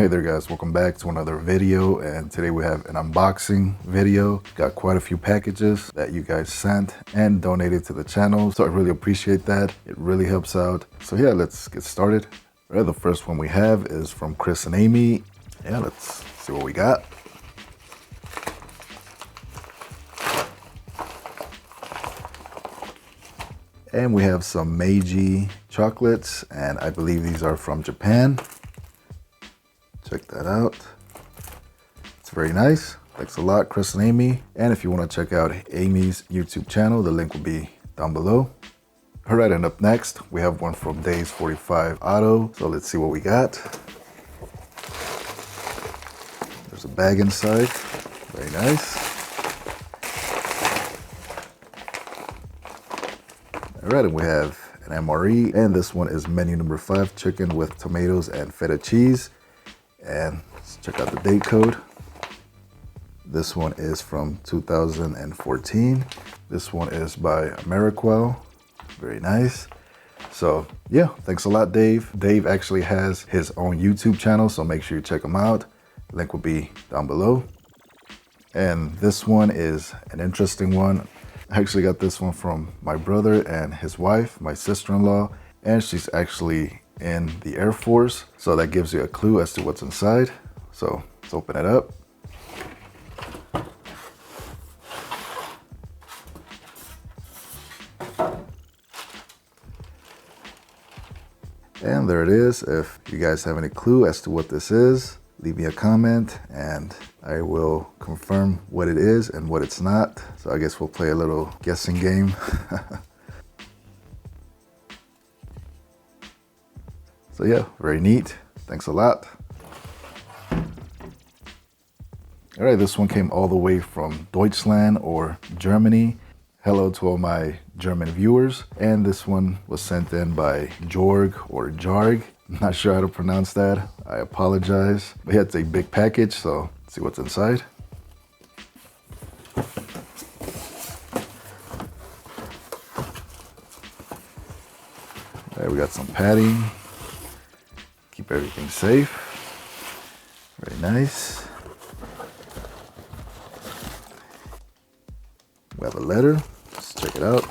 Hey there guys, welcome back to another video, and today we have an unboxing video. Got quite a few packages that you guys sent and donated to the channel, so I really appreciate that. It really helps out. So yeah, let's get started. All right, the first one we have is from Chris and Amy. Yeah, let's see what we got. And we have some Meiji chocolates, and I believe these are from Japan. Check that out. It's very nice. Thanks a lot, Chris and Amy. And if you want to check out Amy's YouTube channel, the link will be down below. All right, and up next, we have one from Days 45 Auto. So let's see what we got. There's a bag inside. Very nice. All right, and we have an MRE, and this one is menu number 5, chicken with tomatoes and feta cheese. And let's check out the date code. This one is from 2014. This one is by Ameriquel. Very nice. So yeah, thanks a lot, Dave. Dave actually has his own YouTube channel, so make sure you check him out. Link will be down below. And this one is an interesting one. I actually got this one from my brother and his wife, my sister-in-law, and she's actually in the Air Force. So that gives you a clue as to what's inside. So let's open it up. And there it is. If you guys have any clue as to what this is, leave me a comment and I will confirm what it is and what it's not. So I guess we'll play a little guessing game. So yeah, very neat. Thanks a lot. All right, this one came all the way from Deutschland or Germany. Hello to all my German viewers. And this one was sent in by Jorg or Jarg. I'm not sure how to pronounce that. I apologize. But yeah, it's a big package, so let's see what's inside. All right, we got some padding. Keep everything safe. Very nice. We have a letter. Let's check it out.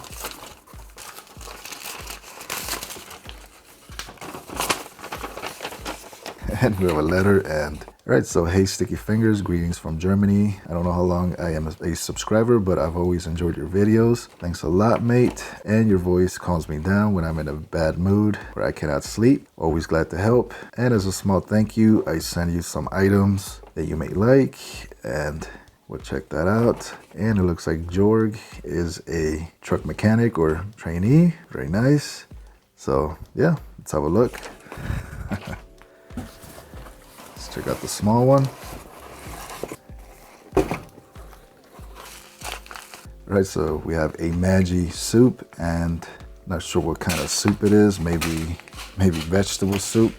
And we have a letter, and all right, so hey Sticky Fingers, greetings from Germany. I don't know how long I am a subscriber, but I've always enjoyed your videos. Thanks a lot, mate. And your voice calms me down when I'm in a bad mood or I cannot sleep. Always glad to help. And as a small thank you, I send you some items that you may like, and we'll check that out. And it looks like Jorg is a truck mechanic or trainee. Very nice. So yeah, let's have a look. Check out the small one. All right, so we have a Maggi soup, and not sure what kind of soup it is. Maybe vegetable soup.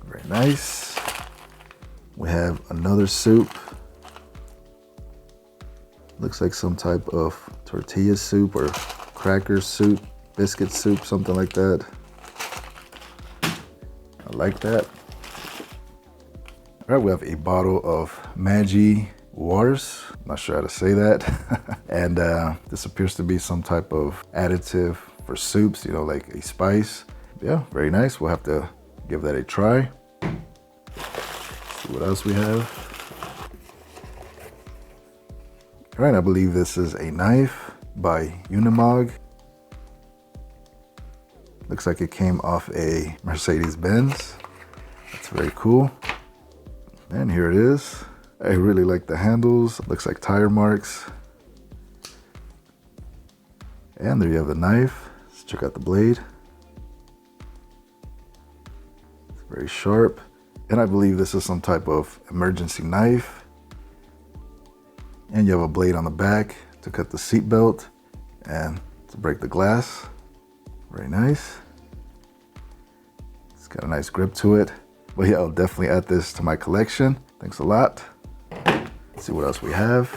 Very nice. We have another soup. Looks like some type of tortilla soup or cracker soup, biscuit soup, something like that. I like that. All right, we have a bottle of Maggi waters. I'm not sure how to say that. And this appears to be some type of additive for soups, you know, like a spice. Yeah, very nice. We'll have to give that a try. See what else we have. All right, I believe this is a knife by Unimog. Looks like it came off a Mercedes-Benz. That's very cool. And here it is. I really like the handles. Looks like tire marks. And there you have the knife. Let's check out the blade. It's very sharp. And I believe this is some type of emergency knife. And you have a blade on the back to cut the seat belt and to break the glass. Very nice. It's got a nice grip to it. But yeah, I'll definitely add this to my collection. Thanks a lot. Let's see what else we have.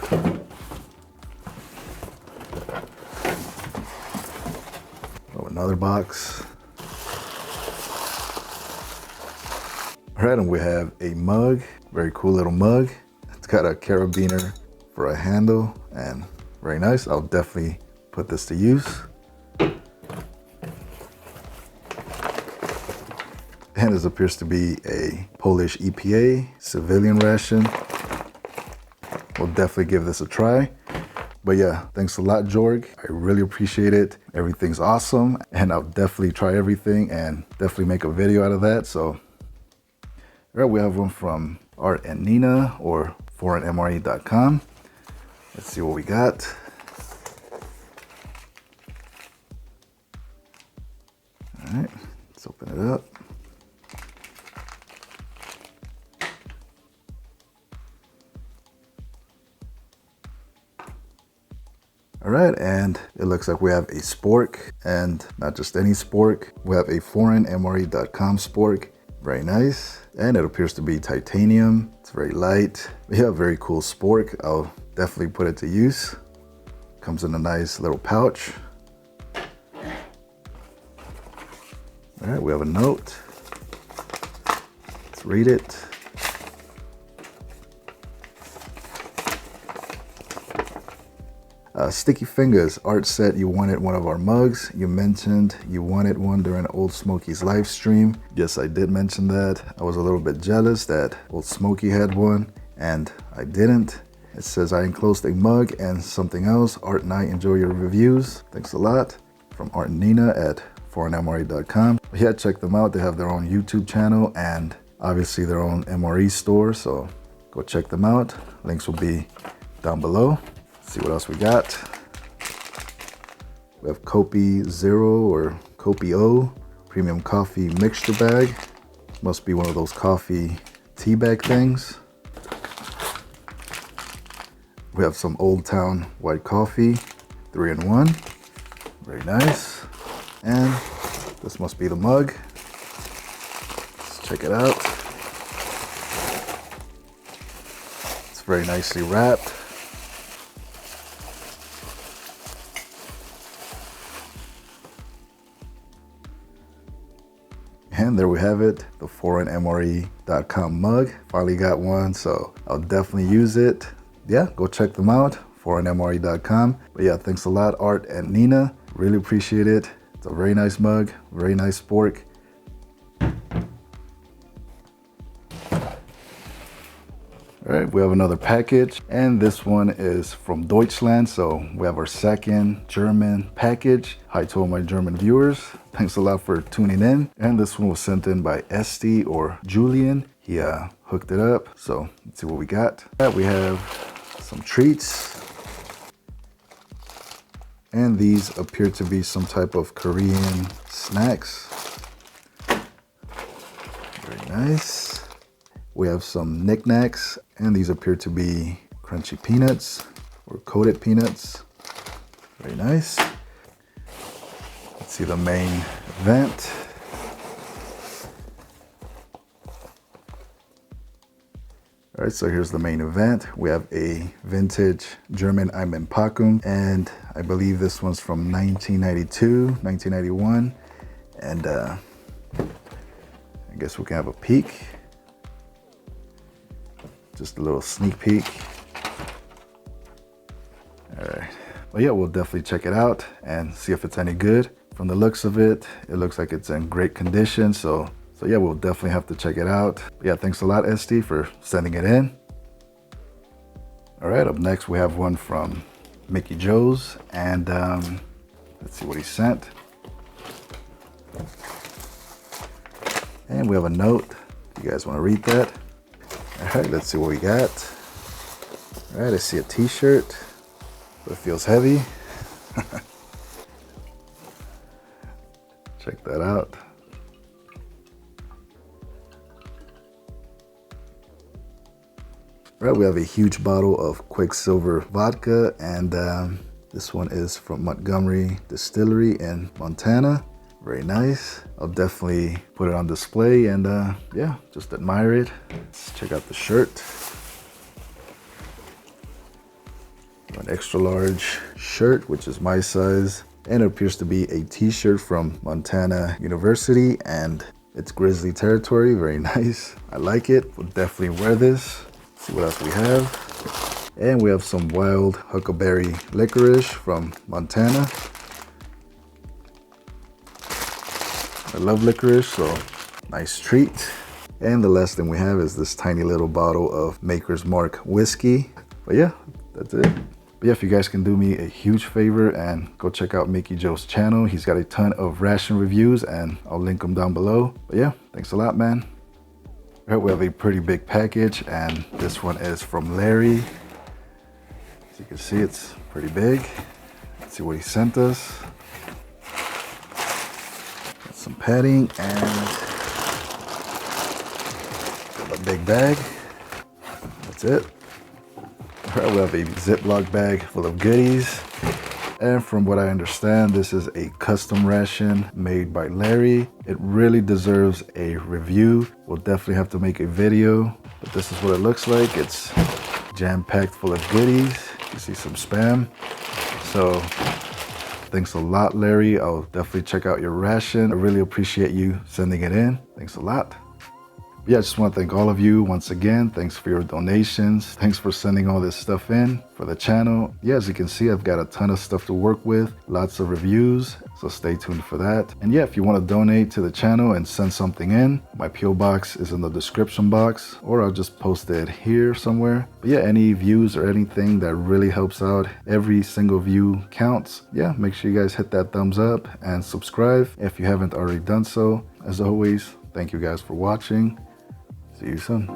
Oh, another box. All right, and we have a mug, very cool little mug. It's got a carabiner for a handle and very nice. I'll definitely put this to use. And this appears to be a Polish EPA civilian ration. We'll definitely give this a try. But yeah, thanks a lot, Jorg. I really appreciate it. Everything's awesome. And I'll definitely try everything and definitely make a video out of that. So, all right, we have one from Art and Nina or foreignmre.com. Let's see what we got. All right, let's open it up. All right, and it looks like we have a SPORK, and not just any SPORK. We have a foreignmre.com SPORK. Very nice. And it appears to be titanium. It's very light. Yeah, very cool SPORK. I'll definitely put it to use. Comes in a nice little pouch. All right, we have a note. Let's read it. Sticky Fingaz, Art said you wanted one of our mugs. You mentioned you wanted one during Old Smokey's live stream. Yes, I did mention that. I was a little bit jealous that Old Smokey had one and I didn't. It says I enclosed a mug and something else. Art and I enjoy your reviews. Thanks a lot. From Art and Nina at foreignmre.com. Yeah, check them out. They have their own YouTube channel and obviously their own MRE store. So go check them out. Links will be down below. See what else we got. We have Kopi Zero or Kopi O premium coffee mixture bag. Must be one of those coffee tea bag things. We have some Old Town white coffee, 3-in-1. Very nice. And this must be the mug. Let's check it out. It's very nicely wrapped. And there we have it, the foreignmre.com mug. Finally got one, so I'll definitely use it. Yeah, go check them out, foreignmre.com. But yeah, thanks a lot, Art and Nina. Really appreciate it. It's a very nice mug, very nice SPORK. All right, we have another package, and this one is from Deutschland. So we have our second German package. Hi to all my German viewers. Thanks a lot for tuning in. And this one was sent in by Esty or Julian. He hooked it up. So let's see what we got. We have some treats. And these appear to be some type of Korean snacks. Very nice. We have some knickknacks, and these appear to be crunchy peanuts or coated peanuts. Very nice. Let's see the main event. All right, so here's the main event. We have a vintage German Einpackung, and I believe this one's from 1992, 1991. And I guess we can have a peek. Just a little sneak peek. All right. Well, yeah, we'll definitely check it out and see if it's any good. From the looks of it, it looks like it's in great condition. So yeah, we'll definitely have to check it out. But yeah, thanks a lot, ST, for sending it in. All right, up next, we have one from Mickey Joe's. And let's see what he sent. And we have a note. You guys want to read that? All right, let's see what we got. All right, I see a t-shirt, but it feels heavy. Check that out. All right, we have a huge bottle of Quicksilver vodka, and this one is from Montgomery Distillery in Montana. Very nice. I'll definitely put it on display and yeah, just admire it. Let's check out the shirt. An extra large shirt, which is my size. And it appears to be a t-shirt from Montana University. And It's grizzly territory, very nice. I like it. We'll definitely wear this. Let's see what else we have. And we have some wild huckleberry licorice from Montana. I love licorice, so nice treat. And the last thing we have is this tiny little bottle of Maker's Mark whiskey. But yeah, that's it. But yeah, if you guys can do me a huge favor and go check out Mickey Joe's channel. He's got a ton of ration reviews and I'll link them down below. But yeah, thanks a lot, man. All right, we have a pretty big package and this one is from Larry. As you can see, it's pretty big. Let's see what he sent us. Got some padding and a big bag. That's it. All right, we have a Ziploc bag full of goodies. And from what I understand, this is a custom ration made by Larry. It really deserves a review. We'll definitely have to make a video, but this is what it looks like. It's jam-packed full of goodies. You see some spam. So thanks a lot, Larry. I'll definitely check out your ration. I really appreciate you sending it in. Thanks a lot. Yeah, I just want to thank all of you once again. Thanks for your donations. Thanks for sending all this stuff in for the channel. Yeah, as you can see, I've got a ton of stuff to work with, lots of reviews, so stay tuned for that. And yeah, if you want to donate to the channel and send something in, my PO box is in the description box, or I'll just post it here somewhere. But yeah, any views or anything that really helps out, every single view counts. Yeah, make sure you guys hit that thumbs up and subscribe if you haven't already done so. As always, thank you guys for watching. See you soon.